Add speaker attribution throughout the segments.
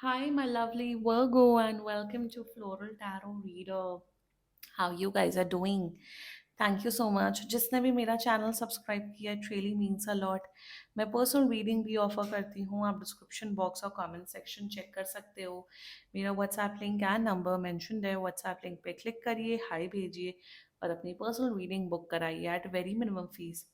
Speaker 1: Hi, my lovely Virgo, and welcome to Floral Tarot Reader. How you guys are doing? Thank you so much जिसने भी मेरा channel subscribe किया, it really means a lot. मैं personal reading भी offer करती हूँ, आप description box और कमेंट सेक्शन चेक कर सकते हो। मेरा WhatsApp link and number mentioned है, व्हाट्सएप लिंक पे क्लिक करिए, हाय भेजिए और अपनी पर्सनल रीडिंग बुक कराइए at very minimum fees.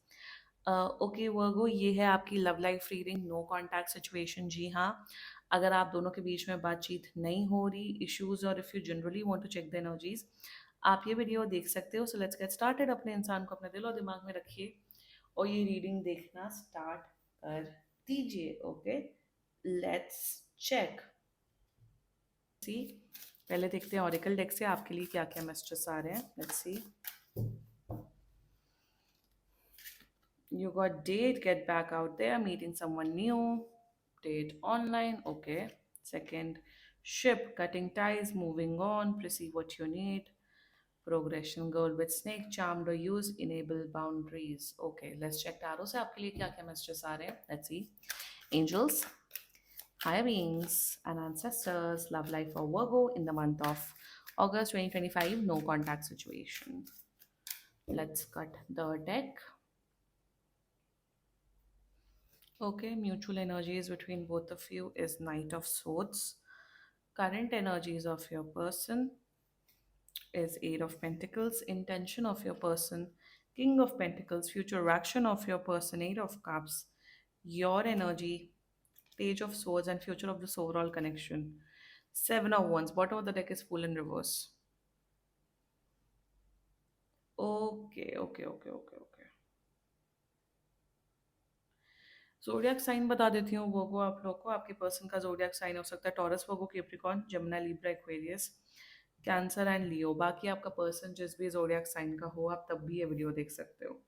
Speaker 1: Okay Virgo, ये है आपकी love life reading, no contact situation. जी हाँ, अगर आप दोनों के बीच में बातचीत नहीं हो रही, इश्यूज, और if you generally want to check the energies, आप ये वीडियो देख सकते हो। So let's get started. अपने इंसान को अपने दिल और दिमाग में रखिए और ये रीडिंग देखना स्टार्ट कर दीजिए। Okay, let's check. सी, पहले देखते हैं ऑरिकल डेक से आपके लिए क्या क्या मैसेजेस आ रहे हैं। Let's see. You got date, get back out there, meeting someone new. Date online, okay. Second, ship, cutting ties, moving on, perceive what you need. Progression, girl with snake charmed or use, enable boundaries. Okay, let's check tarot से आपके लिए क्या क्या messages आ रहे हैं. Let's see. Angels, higher beings, and ancestors, love life for Virgo in the month of August 2025, no contact situation. Let's cut the deck. Okay, mutual energies between both of you is Knight of Swords. Current energies of your person is Eight of Pentacles. Intention of your person, King of Pentacles. Future action of your person, Eight of Cups. Your energy, Page of Swords, and future of this overall connection, Seven of Wands. Bottom of the deck is full in reverse. Okay, okay, okay, okay, okay. Zodiac sign बता देती हूँ वो आप लोग को। आपके person का zodiac sign हो सकता है Taurus, Virgo, Capricorn, Gemini, Libra, Aquarius, Cancer and Leo. बाकी आपका पर्सन जिस भी जोडियक साइन का हो, आप तब भी ये वीडियो देख सकते हो।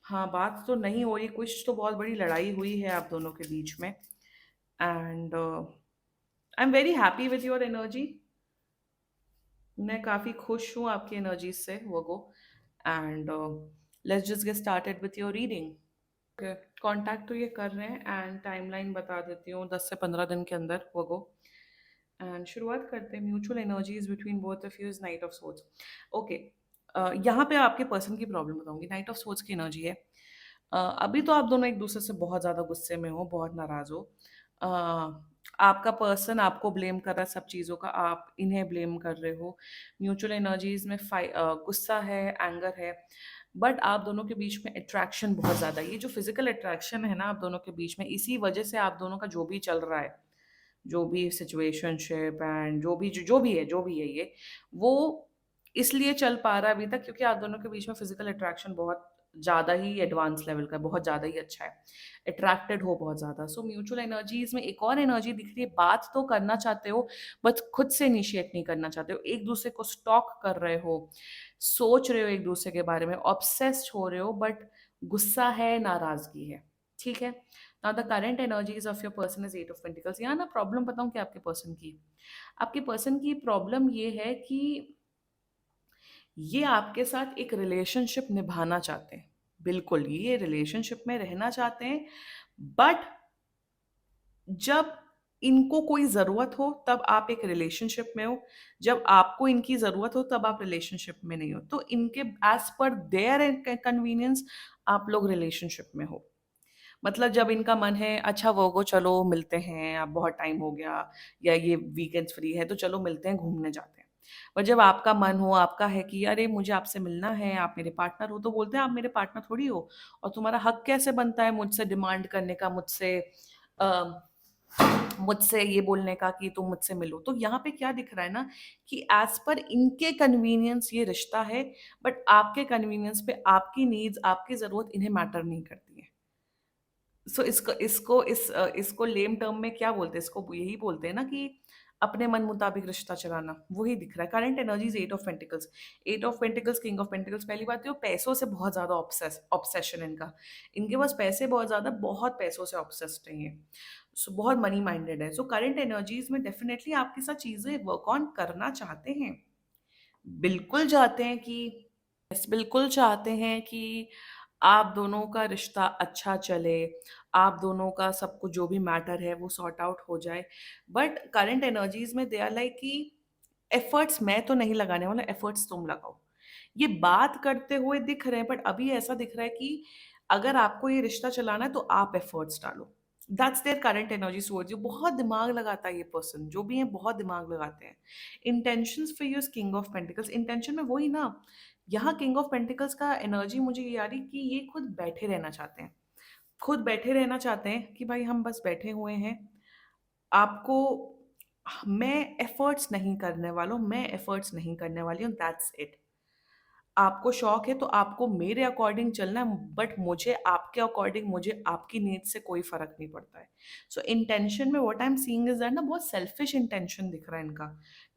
Speaker 1: हाँ, बात तो नहीं हो रही, कुछ तो बहुत बड़ी लड़ाई हुई है आप दोनों के बीच में। And I am very happy with your energy. मैं काफ़ी खुश हूँ आपकी एनर्जी से Virgo. And let's just get started with your reading. Contact तो ये कर रहे हैं एंड टाइमलाइन बता देती हूँ, 10 से 15 दिन के अंदर वो गो। एंड शुरुआत करते हैं। Mutual energies between both of you is night of swords. Okay, यहाँ पे आपके पर्सन की प्रॉब्लम बताऊंगी। नाइट ऑफ सोर्ड्स की एनर्जी है, अभी तो आप दोनों एक दूसरे से बहुत ज़्यादा गुस्से में हो, बहुत नाराज़ हो। आपका पर्सन आपको ब्लेम कर रहा है सब चीज़ों का, आप इन्हें ब्लेम कर रहे हो। म्यूचुअल एनर्जीज में गुस्सा है, एंगर है, बट आप दोनों के बीच में अट्रैक्शन बहुत ज़्यादा है। ये जो फिजिकल अट्रैक्शन है ना आप दोनों के बीच में, इसी वजह से आप दोनों का जो भी चल रहा है, जो भी सिचुएशनशिप एंड जो भी है ये, वो इसलिए चल पा रहा है अभी तक क्योंकि आप दोनों के बीच में फिजिकल अट्रैक्शन बहुत ज़्यादा ही एडवांस लेवल का है, बहुत ज़्यादा ही अच्छा है। अट्रैक्टेड हो बहुत ज़्यादा। सो म्यूचुअल एनर्जीज में एक और एनर्जी दिख रही है, बात तो करना चाहते हो बट खुद से इनिशिएट नहीं करना चाहते हो। एक दूसरे को स्टॉक कर रहे हो, सोच रहे हो एक दूसरे के बारे में, ऑब्सेस्ड हो रहे हो, बट गुस्सा है, नाराज़गी है। ठीक है। Now the current energies of your person is eight of pentacles. यहाँ ना प्रॉब्लम बताऊँ क्या आपके पर्सन की? आपके पर्सन की प्रॉब्लम ये है कि ये आपके साथ एक रिलेशनशिप निभाना चाहते हैं। बिल्कुल, ये रिलेशनशिप में रहना चाहते हैं, बट जब इनको कोई ज़रूरत हो तब आप एक रिलेशनशिप में हो, जब आपको इनकी ज़रूरत हो तब आप रिलेशनशिप में नहीं हो। तो इनके एज़ पर देयर कन्वीनियंस आप लोग रिलेशनशिप में हो। मतलब जब इनका मन है, अच्छा वो चलो मिलते हैं, अब बहुत टाइम हो गया, या ये वीकेंड्स फ्री है तो चलो मिलते हैं, घूमने जाते हैं। पर जब आपका मन हो, आपका है कि अरे मुझे आपसे मिलना है, आप मेरे पार्टनर हो, तो बोलते हैं आप मेरे पार्टनर थोड़ी हो, और तुम्हारा हक कैसे बनता है मुझसे डिमांड करने का, मुझसे ये बोलने का कि तुम मुझसे मिलो। तो यहाँ पे क्या दिख रहा है ना कि एज पर इनके कन्वीनियंस ये रिश्ता है, बट आपके कन्वीनियंस पे आपकी नीड्स, आपकी ज़रूरत इन्हें मैटर नहीं करती है। सो इसको लेम टर्म में क्या बोलते हैं? इसको यही बोलते हैं ना कि अपने मन मुताबिक रिश्ता चलाना। वही दिख रहा है। Current energies eight of pentacles. Eight of pentacles, king of pentacles. पहली बात तो पैसों से बहुत ज्यादा ऑब्सेशन इनका। इनके पास पैसे बहुत ज्यादा, बहुत पैसों से ऑब्सेस्ड है ये। सो बहुत मनी माइंडेड है। सो करंट एनर्जीज में डेफिनेटली आपके साथ चीजें वर्क ऑन करना चाहते हैं। बिल्कुल चाहते हैं कि, बिल्कुल चाहते हैं कि आप दोनों का रिश्ता अच्छा चले, आप दोनों का सब कुछ जो भी मैटर है वो सॉर्ट आउट हो जाए। बट करंट एनर्जीज़ में दे आर लाइक कि एफर्ट्स मैं तो नहीं लगाने वाला, एफर्ट्स तुम लगाओ। ये बात करते हुए दिख रहे हैं, बट अभी ऐसा दिख रहा है कि अगर आपको ये रिश्ता चलाना है तो आप एफर्ट्स डालो। That's their current energy towards you. बहुत दिमाग लगाता है ये पर्सन, जो भी है बहुत दिमाग लगाते हैं। Intentions for you is king of pentacles. Intention में वही ना, यहाँ किंग ऑफ पेंटिकल्स का एनर्जी मुझे ये आ रही कि ये खुद बैठे रहना चाहते हैं। खुद बैठे रहना चाहते हैं कि भाई हम बस बैठे हुए हैं। आपको, मैं एफर्ट्स नहीं करने वाला हूँ, मैं एफर्ट्स नहीं करने वाली हूँ, दैट्स इट। आपको शौक है तो आपको मेरे अकॉर्डिंग चलना है, बट मुझे आपके अकॉर्डिंग, मुझे आपकी नीड से कोई फर्क नहीं पड़ता है। सो इंटेंशन में what I am seeing is that ना, बहुत सेल्फिश इंटेंशन दिख रहा है इनका।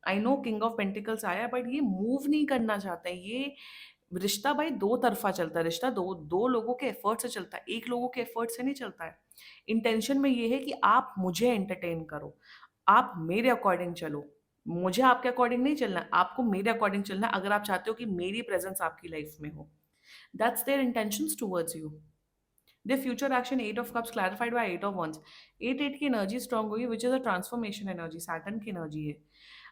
Speaker 1: I know king of pentacles आया, बट ये मूव नहीं करना चाहते हैं। ये रिश्ता भाई दो तरफा चलता है, रिश्ता दो दो लोगों के एफर्ट से चलता है, एक लोगों के एफर्ट से नहीं चलता है। इंटेंशन में ये है कि आप मुझे एंटरटेन करो, आप मेरे अकॉर्डिंग चलो। मुझे आपके अकॉर्डिंग नहीं चलना, आपको मेरे अकॉर्डिंग चलना है, अगर आप चाहते हो कि मेरी प्रेजेंस आपकी लाइफ में हो। That's their intentions towards you. The future action eight of cups clarified by eight of wands. Eight eight की एनर्जी स्ट्रांग होगी, which is a transformation energy, Saturn की एनर्जी है।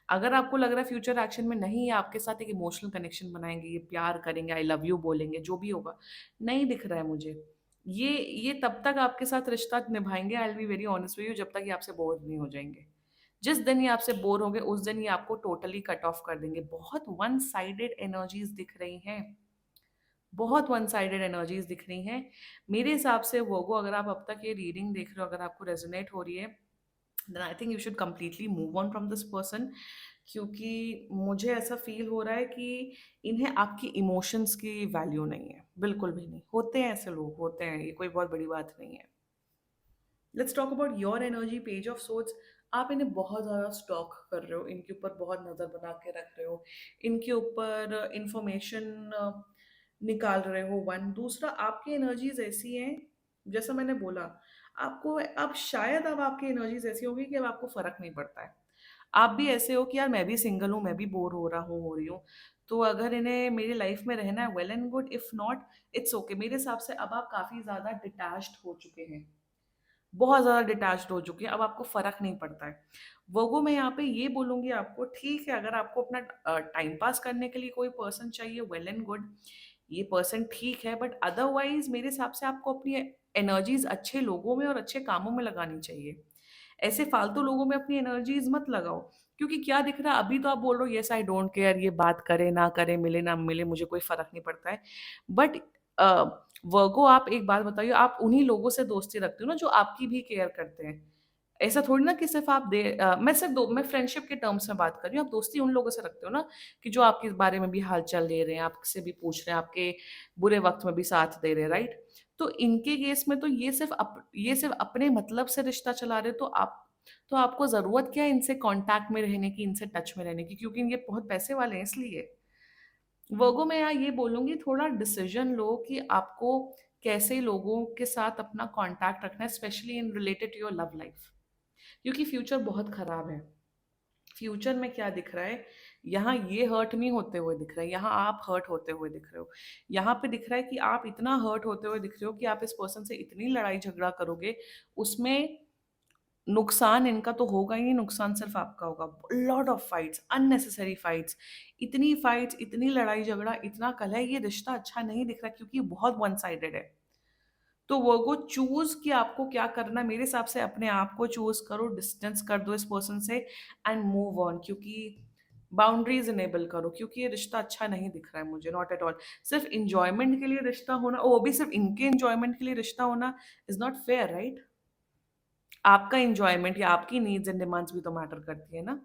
Speaker 1: अगर आपको लग रहा है फ्यूचर एक्शन में नहीं, ये आपके साथ एक इमोशनल कनेक्शन बनाएंगे, ये प्यार करेंगे, आई लव यू बोलेंगे, जो भी होगा, नहीं दिख रहा है मुझे। ये तब तक आपके साथ रिश्ता निभाएंगे, I will be very honest with you, जब तक ये आपसे बोर नहीं हो जाएंगे। जिस दिन ये आपसे बोर होंगे उस दिन ये आपको टोटली कट ऑफ कर देंगे। बहुत वन साइडेड एनर्जीज दिख रही हैं, बहुत वन साइडेड एनर्जीज दिख रही हैं। मेरे हिसाब से वोगो, अगर आप अब तक ये रीडिंग देख रहे हो, अगर आपको रेजोनेट हो रही है, then I think you should completely move on from this person. क्योंकि मुझे ऐसा फील हो रहा है कि इन्हें आपकी इमोशंस की वैल्यू नहीं है, बिल्कुल भी नहीं। होते हैं ऐसे लोग, होते हैं, ये कोई बहुत बड़ी बात नहीं है। Let's talk about your energy, page of sorts. आप इन्हें बहुत ज़्यादा स्टॉक कर रहे हो, इनके ऊपर बहुत नज़र बना के रख रहे हो, इनके ऊपर इंफॉर्मेशन निकाल रहे हो। वन, दूसरा, आपकी एनर्जीज ऐसी हैं, जैसा मैंने बोला, आपको अब शायद अब आपकी एनर्जीज ऐसी होगी कि अब आपको फर्क नहीं पड़ता है। आप भी ऐसे हो कि यार मैं भी सिंगल हूँ, मैं भी बोर हो रहा हूँ, हो रही हूँ। तो अगर इन्हें मेरी लाइफ में रहना है, well and good, if not, it's okay. मेरे हिसाब से अब आप काफ़ी ज़्यादा डिटैच्ड हो चुके हैं, बहुत ज़्यादा डिटैच्ड हो चुकी है, अब आपको फ़र्क नहीं पड़ता है। वर्गो, मैं यहाँ पे ये बोलूँगी आपको, ठीक है, अगर आपको अपना टाइम पास करने के लिए कोई पर्सन चाहिए, वेल एंड गुड, ये पर्सन ठीक है, बट अदरवाइज़ मेरे हिसाब से आपको अपनी एनर्जीज़ अच्छे लोगों में और अच्छे कामों में लगानी चाहिए। ऐसे फालतू लोगों में अपनी एनर्जीज़ मत लगाओ, क्योंकि क्या दिख रहा है, अभी तो आप बोल रहे हो येस आई डोंट केयर, ये बात करे ना करे, मिले ना मिले, मुझे कोई फ़र्क नहीं पड़ता है। बट अ, वर्गो, आप एक बात बताइए, आप उन्हीं लोगों से दोस्ती रखते हो ना जो आपकी भी केयर करते हैं। ऐसा थोड़ी ना कि सिर्फ़ आप मैं सिर्फ़ दो मैं फ्रेंडशिप के टर्म्स में बात कर रही हूँ, आप दोस्ती उन लोगों से रखते हो ना कि जो आपके बारे में भी हाल-चाल ले रहे हैं, आपसे भी पूछ रहे हैं, आपके बुरे वक़्त में भी साथ दे रहे हैं, राइट? तो इनके केस में तो ये सिर्फ़ अपने मतलब से रिश्ता चला रहे हो, तो आपको ज़रूरत क्या है इनसे कॉन्टैक्ट में रहने की, इनसे टच में रहने की, क्योंकि ये बहुत पैसे वाले हैं इसलिए। वर्गो, मैं यहाँ ये बोलूँगी, थोड़ा डिसीजन लो कि आपको कैसे लोगों के साथ अपना कॉन्टैक्ट रखना है, specially in related to your love life. क्योंकि फ्यूचर बहुत खराब है। फ्यूचर में क्या दिख रहा है, यहाँ ये हर्ट नहीं होते हुए दिख रहा है, यहाँ आप हर्ट होते हुए दिख रहे हो। यहाँ पे दिख रहा है कि आप इतना हर्ट होते हुए दिख रहे हो कि आप इस पर्सन से इतनी लड़ाई झगड़ा करोगे, उसमें नुकसान इनका तो होगा ही नहीं, नुकसान सिर्फ आपका होगा। Lot of fights, unnecessary fights, इतनी लड़ाई झगड़ा, इतना कलह, ये रिश्ता अच्छा नहीं दिख रहा, क्योंकि ये बहुत वन साइडेड है। तो वो चूज कि आपको क्या करना है, मेरे हिसाब से अपने आप को चूज करो, डिस्टेंस कर दो इस पर्सन से, एंड मूव ऑन। क्योंकि बाउंड्रीज इनेबल करो, क्योंकि ये रिश्ता अच्छा नहीं दिख रहा है मुझे, नॉट एट ऑल। सिर्फ इंजॉयमेंट के लिए रिश्ता होना, वो भी सिर्फ इनके इंजॉयमेंट के लिए रिश्ता होना, इज नॉट फेयर, राइट? आपका एन्जॉयमेंट या आपकी नीड्स एंड डिमांड्स भी तो मैटर करती है ना।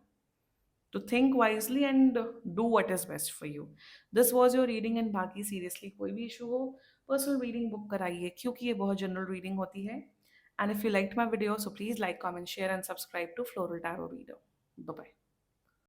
Speaker 1: तो think wisely and do what is best for you. This was your reading, and बाकी सीरियसली कोई भी इशू हो, पर्सनल रीडिंग बुक कराइए, क्योंकि ये बहुत जनरल रीडिंग होती है। And if you liked my video, so please like, comment, share and subscribe to floral tarot reader. Bye bye.